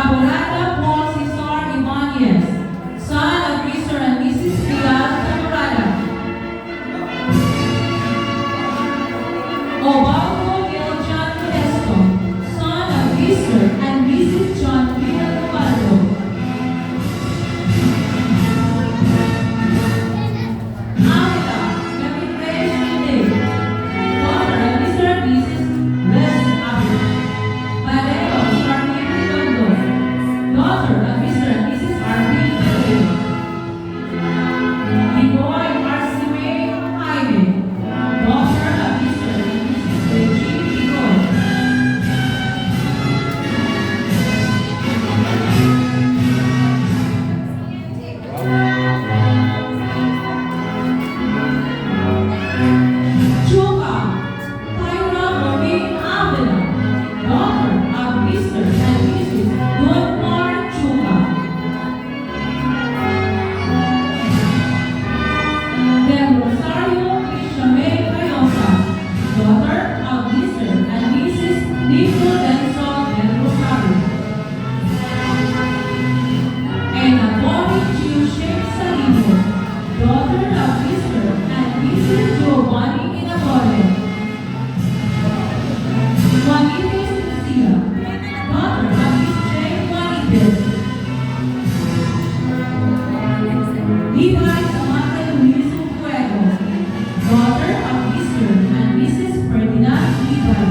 Abogada Paul Cesar Ibanez, son of Mr. and Mrs. Pilar Tanauan. Obaldo Gil John Esco, son of Mr. and Mrs. John Villalobado. Amita David Reyes Inde, daughter of Mr. and Mrs. Les Abel. Valero Charmaine Redondo, daughter of Mr. and Mrs. Arvin Valero. Ligoy Arcime Jaime, daughter of Mr. and Mrs. Reggie Ligoy. Chuka Tyra Robin Avila, daughter of Mr. and Mrs. Gunmar Chuka. Del Rosario Ishamel Cayosa, daughter of Mr. and Mrs. Nico Denson Del Rosario. And Abori Chiushek Salino, daughter of Mr. and Mrs. Giovanni Inabore. Juanites Lucia, daughter of Miss Jane Juanites. Levi Samantha Luiso Fuego, daughter of Mr. and Mrs. Ferdinand Levi.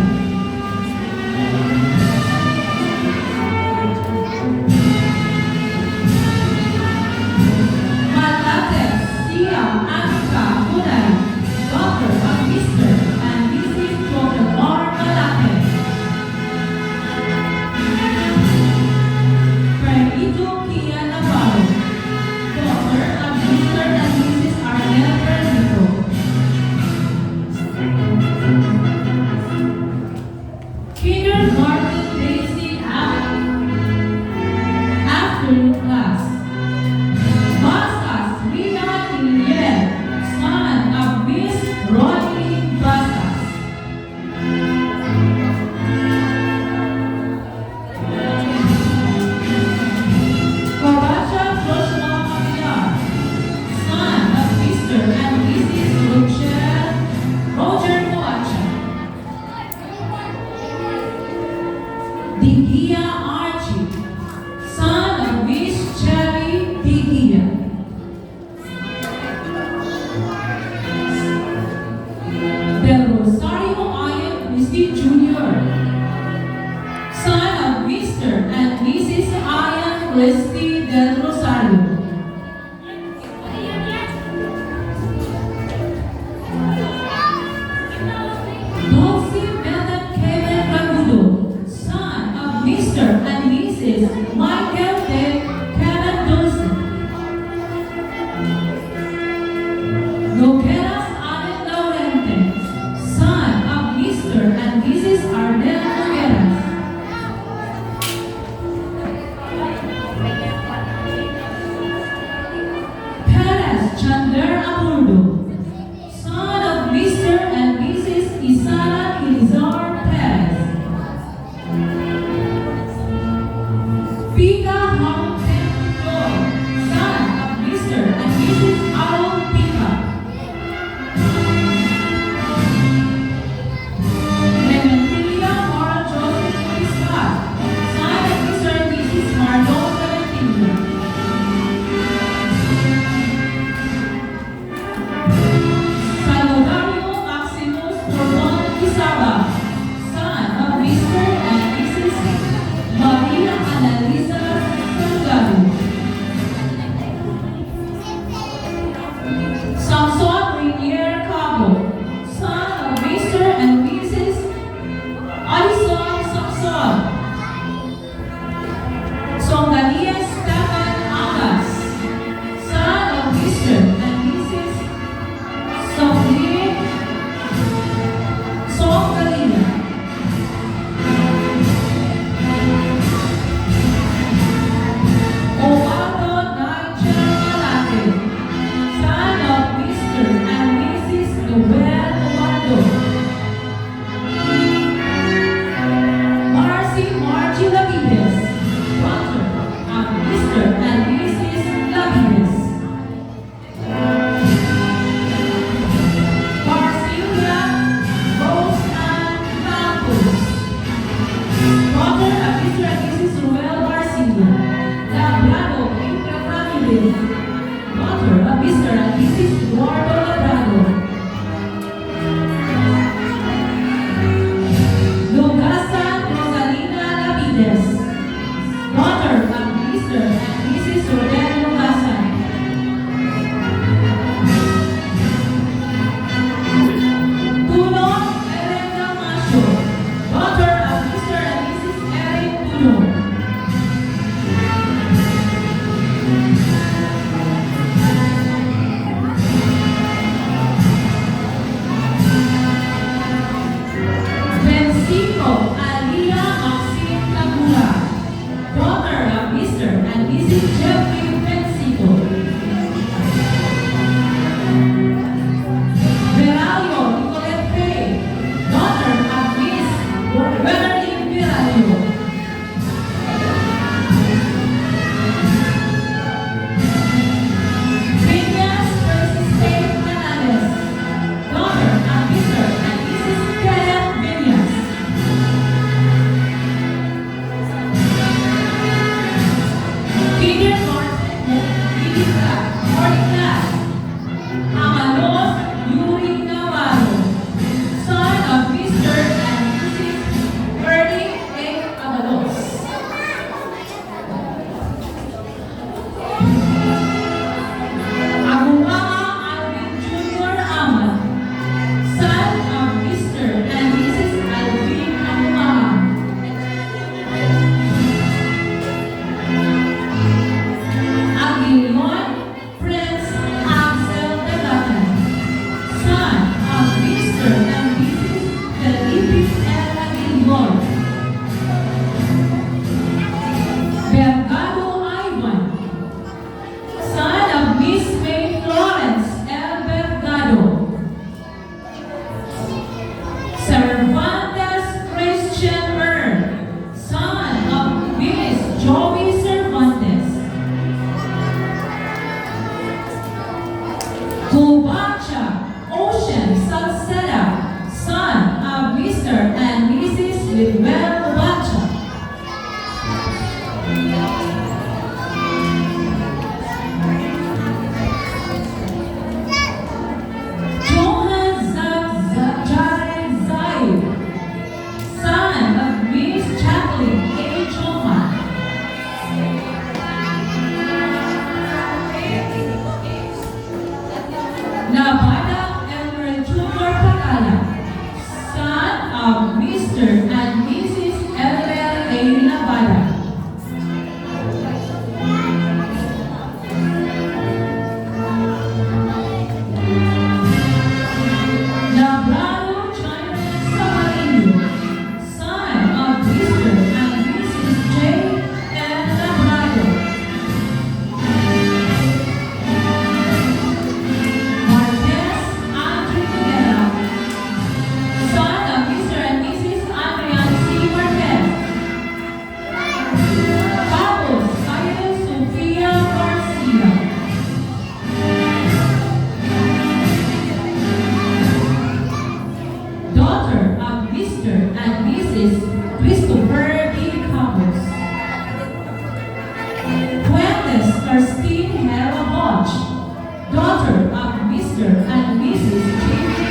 Malates Sia Anka Hunay, daughter of Mr. and Mrs. Jodamar Malates. Perito Kia Navarro, daughter of Mr. and Mrs. Arnel Perito. Kindergarten basic afternoon class. Basas Rian Iliel, son of Miss Rodney Basas. Kabacha Joshua Aguilar, son of Mr. and Mrs. Roger Coacha. Digia Archie, son of Miss Cherry Digia. Del Rosario Ian Christie Jr., son of Mr. and Mrs. Ian Christie Del Rosario. Dulcie Melon Kevin Ragudo, son of Mr. and Mrs. Michael De Kevin Dulce. Nogueras Allen Laurente, son of Mr. and Mrs. Arnel Nogueras. Perez Chandler Abuldo, son of Mr. and Mrs. Isara Ilizar Perez. Pika Hauken Flor, son of Mr. and Mrs. Aaron Pika. Clementina Mora Joseph Iscar, son of Mr. and Mrs. Marlon Clementina. Salutario Maximus Torton Isaba, son of Mr. and Mrs. Maria Annalisa Salgado. Samson Rainier Cabo, son of Mr. and Mrs. Alison Samson. Songalia Stefan Angas, son of Mr. and Mrs. Songalia Songalia. Ovaldo Nigel Malate, son of Mr. and Mrs. Noel Ovaldo. Marcy Margie Lavides, daughter of Mr. and Mrs. Lavides. Marcilia Rose Ann Campos, daughter of Mr. and Mrs. Ruel Marcilia. Labrado April Ramirez, daughter of Mr. and Mrs. Eduardo Labrado. Lugasan Rosalina Lavides, daughter of Mr. and Mrs. Rodel Lugasan. Tulong Elem Damasio, daughter of Mr. and Mrs. Elem Tulong. Bensico Alia Maxine Laguna, daughter of Mr. and Mrs. Jeffrey Bensico. Veralio Nicolette Faye, daughter of Miss Beverly Veralio. Vinyas Franciscae Canales, daughter of Mr. and Mrs. Kenneth Vinyas. Peter Martin Morning Amalos Yuri Navarro, son of Mr. and Mrs. Ernie A. Amalos. Agumaga Alvin Jr. Amat, son of Mr. and Mrs. Alvin Agumaga. Aguilon Prince Axel Degatan, son of Mr. and Mrs. Felipe L. Aguilon. Belgado Ivan, son of Miss May Florence L. Belgado. Cervantes Christian Earl, son of Miss Joey Cervantes. Kubacha Ocean Salceda, son of Mr. and Mrs. Lidwell Kubacha. Johan Jared Zaid, son of Miss Jacqueline A. Johan. Navada Elmer Jr. Pagala, son of Mr. and Mrs. Elmer A. Navada. Labrado China Samarino, son of Mr. and Mrs. J. L. Labrado. Marquez Andre Guerra, son of Mr. and Mrs. Adrian C. Marquez. Cabos Kyle Sofia Garcia. Daughter of Mr. and Mrs. Christopher D. Cabos. Fuentes Christine Hera Hodge, daughter of Mr. and Mrs. J.